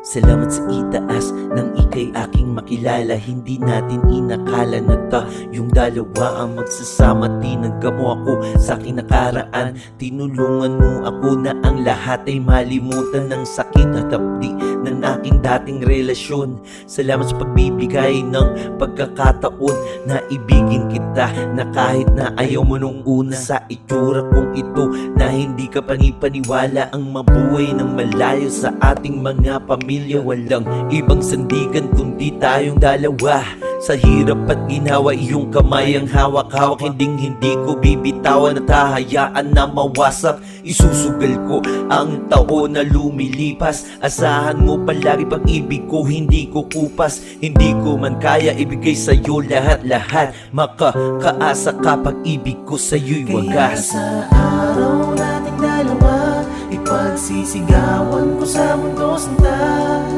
Salamat sa itaas nang ika'y aking makilala. Hindi natin inakala na tayong dalawa ang magsasama. Tinanggap mo ako sa aking nakaraan. Tinulungan mo ako na ang lahat ay malimutan ng sakit at hapdi ng aking dating relasyon. Salamat sa pagbibigay ng pagkakataon na ibigin kita, na kahit na ayaw mo nung una. Sa itsura kong ito na hindi ka panipaniwala, ang mabuhay ng malayo sa ating mga pamilya. Walang ibang sandigan kundi tayong dalawa. Sa hirap at ginawa, iyong kamay ang hawak-hawak. Hindi ko bibitawan at hahayaan na mawasak. Isusugal ko ang taon na lumilipas. Asahan mo palagi pag-ibig ko, hindi ko kupas. Hindi ko man kaya ibigay sa'yo lahat-lahat. Makakaasa ka pag-ibig ko sa'yo'y wagas. Kaya sa araw nating dalawa, ipagsisigawan ko sa mundo sinta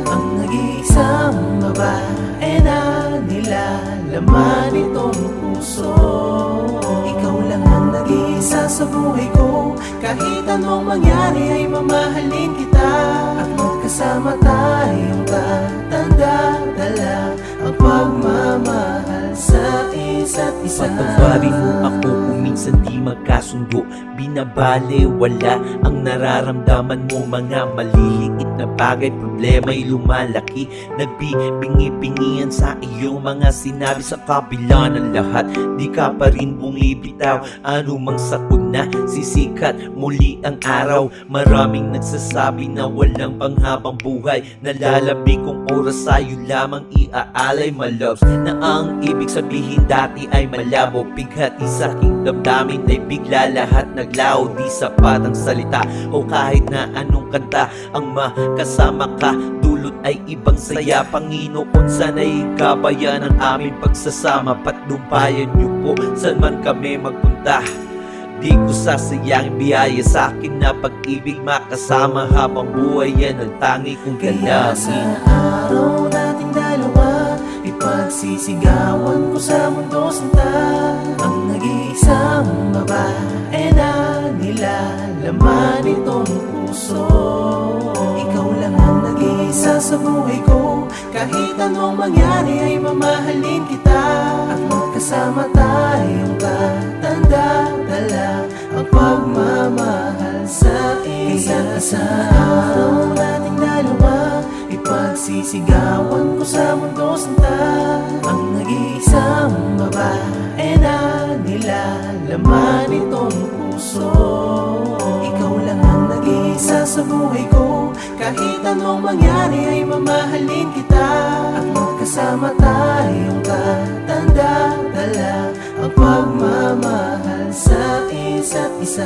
ang nag-iisang babae na nilalaman itong puso. Ikaw lang ang nag-iisa sa buhay ko. Kahit anong mangyari ay mamahalin kita. At magkasama tayong tatanda-dala ang pagmamahal sa isa't isa. Patawarin mo ako kung minsan di magkasundo. Binabale, wala ang nararamdaman mo. Mga maliliit na bagay, problema'y lumalaki. Nagbibingi-bingian sa iyong mga sinabi. Sa kabila ng lahat, di ka pa rin bumibitaw. Ano mang sakuna, sisikat muli ang araw. Maraming nagsasabi na walang panghabang buhay. Nalalabi kong oras sa'yo lamang iaalay, my loves. Na ang ibig sabihin dati ay malabo. Bighati sa aking damdamin ay bigla lahat naglaho. Di sapat ang salita o kahit na anong kanta ang makasama ka. Dulot ay ibang saya. Panginoon, sana'y gabayan ang aming pagsasama. Patnubayan niyo po saan man kami magpunta. Di ko sasayangin biyaya sa akin na pag-ibig. Makasama habang buhay, yan ang tangi kong Kaya sa dalangin. araw nating dalawa, ipagsisigawan ko sa mundo sinta ang nag-iisang babae na nilalaman itong puso. Ikaw lang ang nag-iisa sa buhay ko. Kahit anong mangyari ay mamahalin kita. At magkasama tayong tatanda-dala ang pagmamahal sa isa't isa. Araw nating dalawa, ipagsisigawan ko sa mundo sinta ang nag-iisang babae na nilalaman itong puso. Ikaw lang ang nag-iisa sa buhay ko. Kahit anong mangyari ay mamahalin kita. At magkasama tayong tatanda-dala ang pagmamahal sa isa't isa.